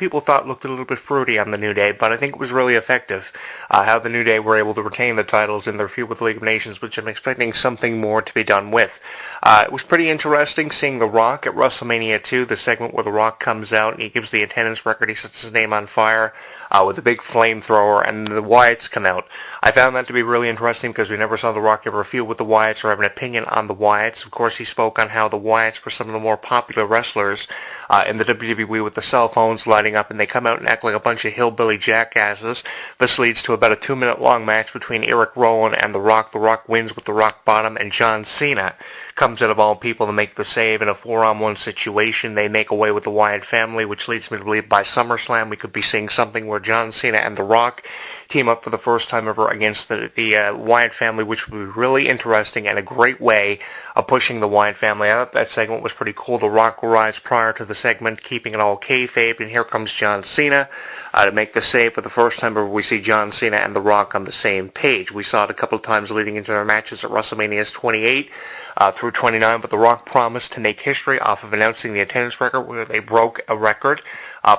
people thought looked a little bit fruity on the New Day, but I think it was really effective how the New Day were able to retain the titles in their feud with the League of Nations, which I'm expecting something more to be done with. It was pretty interesting seeing The Rock at WrestleMania 2, the segment where The Rock comes out and he gives the attendance record, he sets his name on fire with a big flamethrower, and the Wyatts come out. I found that to be really interesting because we never saw The Rock ever feud with the Wyatts or have an opinion on the Wyatts. Of course, he spoke on how the Wyatts were some of the more popular wrestlers in the WWE with the cell phones lighting up, and they come out and act like a bunch of hillbilly jackasses. This leads to about a 2-minute long match between Eric Rowan and The Rock. The Rock wins with the rock bottom, and John Cena comes out of all people to make the save in a 4-on-1 situation. They make away with the Wyatt family, which leads me to believe by SummerSlam we could be seeing something where John Cena and The Rock team up for the first time ever against the Wyatt family, which would be really interesting and a great way of pushing the Wyatt family. I thought that segment was pretty cool. The Rock arrives prior to the segment, keeping it all kayfabe, and here comes John Cena to make the save. For the first time ever, we see John Cena and The Rock on the same page. We saw it a couple of times leading into their matches at WrestleMania's 28 through 29, but The Rock promised to make history off of announcing the attendance record, where they broke a record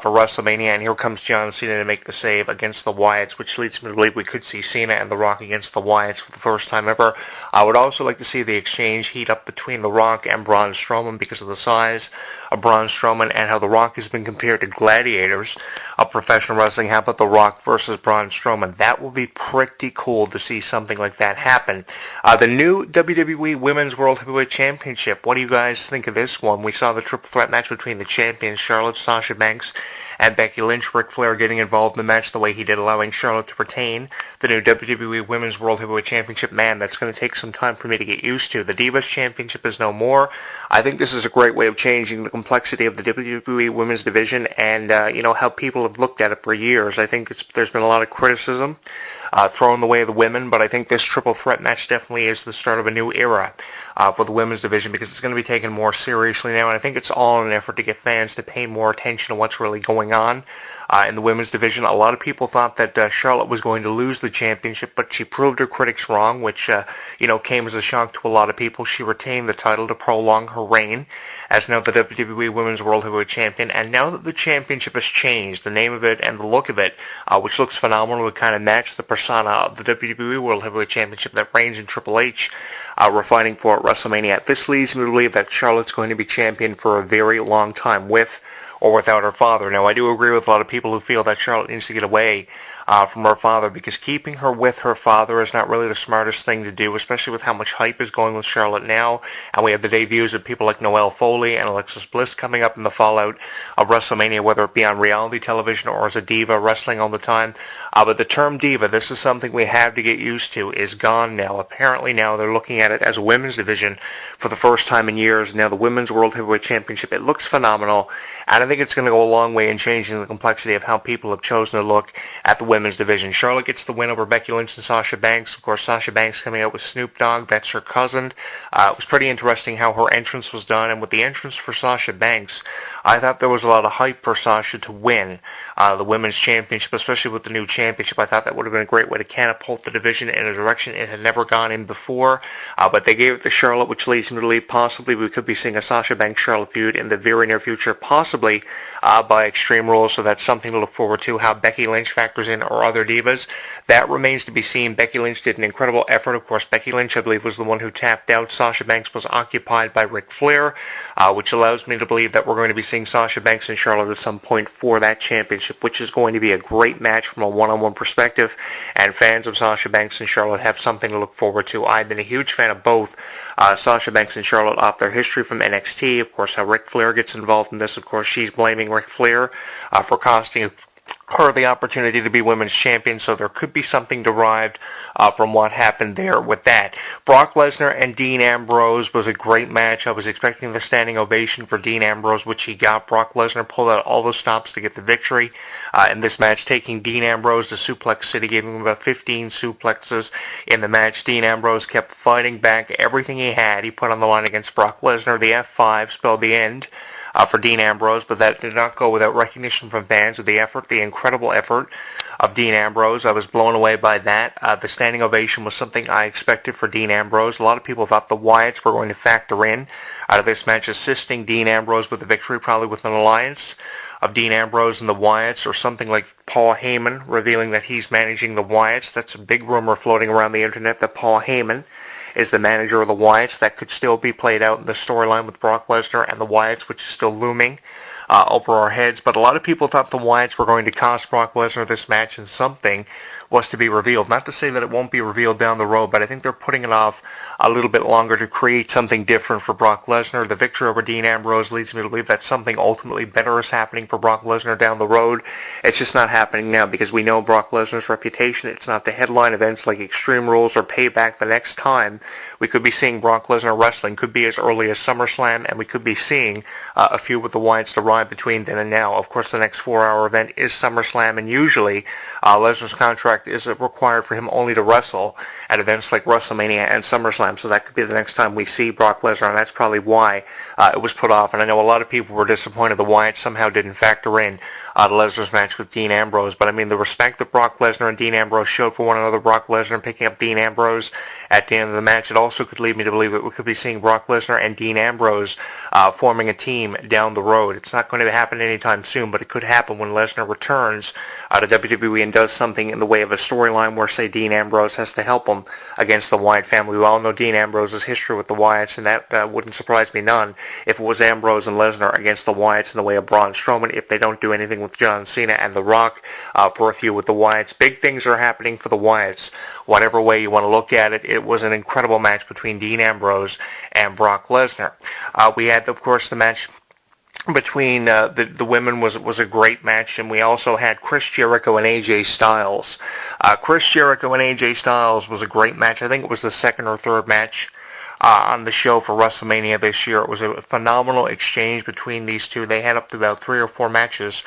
for WrestleMania, and here comes John Cena to make the save against the Wyatts, which leads me to believe we could see Cena and The Rock against the Wyatts for the first time ever. I would also like to see the exchange heat up between The Rock and Braun Strowman because of the size of Braun Strowman and how The Rock has been compared to gladiators of professional wrestling. How about The Rock versus Braun Strowman? That will be pretty cool to see something like that happen. The new WWE Women's World Heavyweight Championship. What do you guys think of this one? We saw the triple threat match between the champions, Charlotte, Sasha Banks, and Becky Lynch. Ric Flair getting involved in the match the way he did, allowing Charlotte to retain the new WWE Women's World Heavyweight Championship. Man, that's going to take some time for me to get used to. The Divas Championship is no more. I think this is a great way of changing the complexity of the WWE Women's Division and, how people have looked at it for years. I think there's been a lot of criticism thrown the way of the women, but I think this triple threat match definitely is the start of a new era for the women's division because it's going to be taken more seriously now, and I think it's all in an effort to get fans to pay more attention to what's really going on in the women's division. A lot of people thought that Charlotte was going to lose the championship, but she proved her critics wrong, which came as a shock to a lot of people. She retained the title to prolong her reign as now the WWE Women's World Heavyweight Champion. And now that the championship has changed, the name of it and the look of it, which looks phenomenal, would kind of match the persona of the WWE World Heavyweight Championship that Reigns and Triple H were fighting for at WrestleMania. This leads me to believe that Charlotte's going to be champion for a very long time with or without her father. Now, I do agree with a lot of people who feel that Charlotte needs to get away from her father because keeping her with her father is not really the smartest thing to do, especially with how much hype is going with Charlotte now. And we have the debuts of people like Noelle Foley and Alexis Bliss coming up in the fallout of WrestleMania, whether it be on reality television or as a diva wrestling all the time. But the term diva, this is something we have to get used to, is gone now. Apparently now they're looking at it as a women's division for the first time in years. Now the Women's World Heavyweight Championship, it looks phenomenal, and I think it's going to go a long way in changing the complexity of how people have chosen to look at the women's division. Charlotte gets the win over Becky Lynch and Sasha Banks. Of course, Sasha Banks coming out with Snoop Dogg. That's her cousin. It was pretty interesting how her entrance was done, and with the entrance for Sasha Banks, I thought there was a lot of hype for Sasha to win the women's championship, especially with the new championship. I thought that would have been a great way to catapult the division in a direction it had never gone in before. But they gave it to Charlotte, which leads me to believe possibly we could be seeing a Sasha Banks-Charlotte feud in the very near future, possibly by Extreme Rules. So that's something to look forward to. How Becky Lynch factors in or other divas, that remains to be seen. Becky Lynch did an incredible effort. Of course, Becky Lynch, I believe, was the one who tapped out. Sasha Banks was occupied by Ric Flair, which allows me to believe that we're going to be seeing Sasha Banks and Charlotte at some point for that championship, which is going to be a great match from a one-on-one perspective, and fans of Sasha Banks and Charlotte have something to look forward to. I've been a huge fan of both Sasha Banks and Charlotte off their history from NXT. Of course, how Ric Flair gets involved in this. Of course, she's blaming Ric Flair for costing her the opportunity to be women's champion, so there could be something derived from what happened there with that. Brock Lesnar and Dean Ambrose was a great match. I was expecting the standing ovation for Dean Ambrose, which he got. Brock Lesnar pulled out all the stops to get the victory in this match, taking Dean Ambrose to Suplex City, giving him about 15 suplexes in the match. Dean Ambrose kept fighting back everything he had. He put on the line against Brock Lesnar. The F5 spelled the end for Dean Ambrose, but that did not go without recognition from fans of the effort, the incredible effort of Dean Ambrose. I was blown away by that. The standing ovation was something I expected for Dean Ambrose. A lot of people thought the Wyatts were going to factor in out of this match, assisting Dean Ambrose with the victory, probably with an alliance of Dean Ambrose and the Wyatts, or something like Paul Heyman revealing that he's managing the Wyatts. That's a big rumor floating around the internet that Paul Heyman is the manager of the Wyatts. That could still be played out in the storyline with Brock Lesnar and the Wyatts, which is still looming over our heads. But a lot of people thought the Wyatts were going to cost Brock Lesnar this match, and something was to be revealed. Not to say that it won't be revealed down the road, but I think they're putting it off a little bit longer to create something different for Brock Lesnar. The victory over Dean Ambrose leads me to believe that something ultimately better is happening for Brock Lesnar down the road. It's just not happening now because we know Brock Lesnar's reputation. It's not to headline events like Extreme Rules or Payback the next time. We could be seeing Brock Lesnar wrestling, could be as early as SummerSlam, and we could be seeing a feud with the Wyatts to ride between then and now. Of course, the next 4-hour event is SummerSlam, and usually Lesnar's contract is required for him only to wrestle at events like WrestleMania and SummerSlam, so that could be the next time we see Brock Lesnar, and that's probably why it was put off. And I know a lot of people were disappointed the Wyatts somehow didn't factor in Lesnar's match with Dean Ambrose, but I mean, the respect that Brock Lesnar and Dean Ambrose showed for one another, Brock Lesnar picking up Dean Ambrose at the end of the match, it also could lead me to believe that we could be seeing Brock Lesnar and Dean Ambrose forming a team down the road. It's not going to happen anytime soon, but it could happen when Lesnar returns to WWE and does something in the way of a storyline where, say, Dean Ambrose has to help him against the Wyatt family. We all know Dean Ambrose's history with the Wyatts, and that wouldn't surprise me none if it was Ambrose and Lesnar against the Wyatts in the way of Braun Strowman, if they don't do anything with John Cena and The Rock for a feud with the Wyatts. Big things are happening for the Wyatts. Whatever way you want to look at it, it was an incredible match between Dean Ambrose and Brock Lesnar. We had, of course, the match between the women was a great match, and we also had Chris Jericho and AJ Styles. Chris Jericho and AJ Styles was a great match. I think it was the second or third match on the show for WrestleMania this year. It was a phenomenal exchange between these two. They had up to about 3 or 4 matches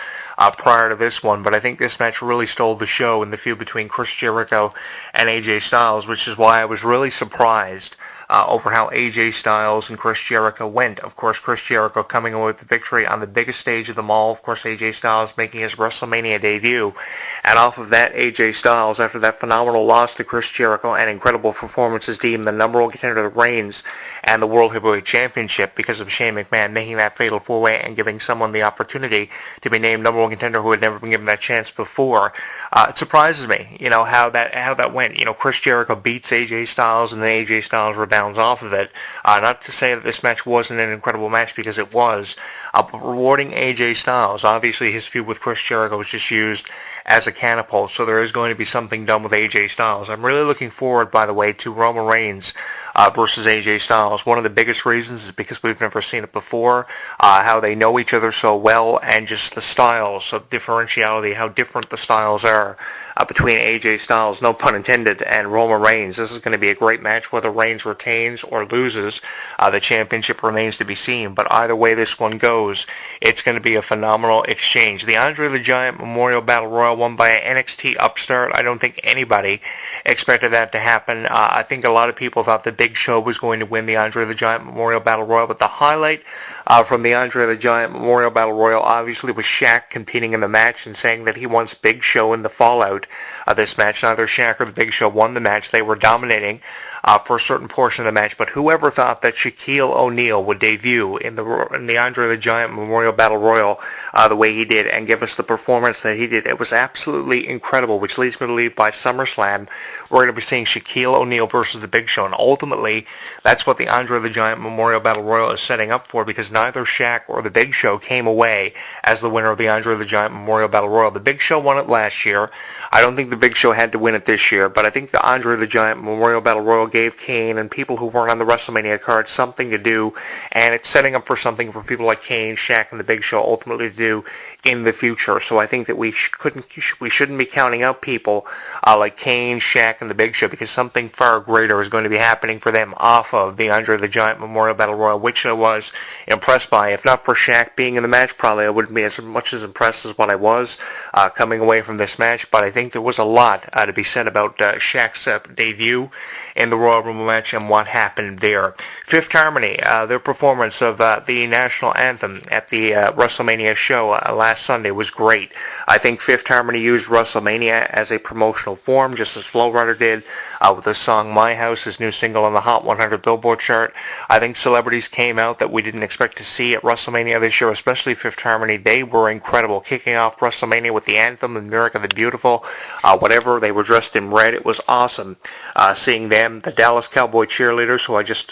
prior to this one, but I think this match really stole the show in the feud between Chris Jericho and AJ Styles, which is why I was really surprised over how AJ Styles and Chris Jericho went. Of course, Chris Jericho coming away with the victory on the biggest stage of them all. Of course, AJ Styles making his WrestleMania debut. And off of that, AJ Styles, after that phenomenal loss to Chris Jericho and incredible performance, is deemed the number one contender to the reigns and the World Heavyweight Championship because of Shane McMahon making that fatal 4-way and giving someone the opportunity to be named number one contender who had never been given that chance before. It surprises me, how that went. Chris Jericho beats AJ Styles, and then AJ Styles rebounds off of it. Not to say that this match wasn't an incredible match, because it was. But rewarding AJ Styles, obviously his feud with Chris Jericho was just used as a catapult, so there is going to be something done with AJ Styles. I'm really looking forward, by the way, to Roman Reigns versus AJ Styles. One of the biggest reasons is because we've never seen it before, how they know each other so well, and just the styles of differentiality, how different the styles are between AJ Styles, no pun intended, and Roman Reigns. This is going to be a great match. Whether Reigns retains or loses, the championship remains to be seen, but either way this one goes, it's going to be a phenomenal exchange. The Andre the Giant Memorial Battle Royal won by an NXT upstart. I don't think anybody expected that to happen. I think a lot of people thought the Big Show was going to win the Andre the Giant Memorial Battle Royal, but the highlight from the Andre the Giant Memorial Battle Royal obviously was Shaq competing in the match and saying that he wants Big Show in the fallout of this match. Neither Shaq or the Big Show won the match. They were dominating for a certain portion of the match, but whoever thought that Shaquille O'Neal would debut in the Andre the Giant Memorial Battle Royal the way he did and give us the performance that he did, it was absolutely incredible, which leads me to believe by SummerSlam we're going to be seeing Shaquille O'Neal versus the Big Show, and ultimately that's what the Andre the Giant Memorial Battle Royal is setting up for, because neither Shaq or the Big Show came away as the winner of the Andre the Giant Memorial Battle Royal. The Big Show won it last year. I don't think the Big Show had to win it this year, but I think the Andre the Giant Memorial Battle Royal gave Kane and people who weren't on the WrestleMania card something to do, and it's setting up for something for people like Kane, Shaq, and the Big Show ultimately to do in the future. So I think that we shouldn't be counting out people like Kane, Shaq, and the Big Show, because something far greater is going to be happening for them off of the Andre the Giant Memorial Battle Royal, which I was impressed by. If not for Shaq being in the match, probably I wouldn't be as much as impressed as what I was coming away from this match, but I think there was a lot to be said about Shaq's debut in the Royal Rumble match and what happened there. Fifth Harmony, their performance of the national anthem at the WrestleMania show last Sunday was great. I think Fifth Harmony used WrestleMania as a promotional form, just as Flow Rider did with the song My House, his new single on the Hot 100 Billboard chart. I think celebrities came out that we didn't expect to see at WrestleMania this year, especially Fifth Harmony. They were incredible, kicking off WrestleMania with the anthem, America the Beautiful, whatever. They were dressed in red. It was awesome seeing them. The Dallas Cowboy cheerleaders, who I just,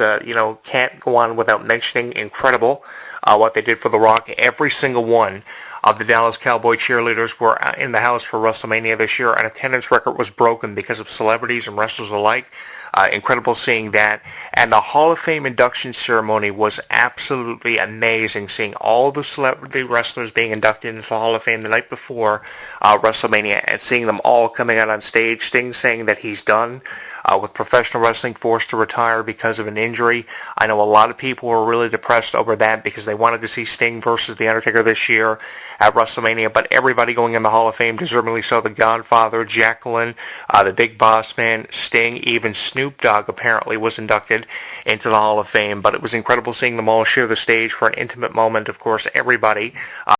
can't go on without mentioning, incredible what they did for The Rock. Every single one of the Dallas Cowboy cheerleaders were in the house for WrestleMania this year. An attendance record was broken because of celebrities and wrestlers alike. Incredible seeing that. And the Hall of Fame induction ceremony was absolutely amazing, seeing all the celebrity wrestlers being inducted into the Hall of Fame the night before WrestleMania and seeing them all coming out on stage. Sting saying that he's done with professional wrestling, forced to retire because of an injury. I know a lot of people were really depressed over that because they wanted to see Sting versus The Undertaker this year at WrestleMania, but everybody going in the Hall of Fame, deservingly so. The Godfather, Jacqueline, the Big Boss Man, Sting, even Snoop Dogg apparently was inducted into the Hall of Fame, but it was incredible seeing them all share the stage for an intimate moment. Of course, everybody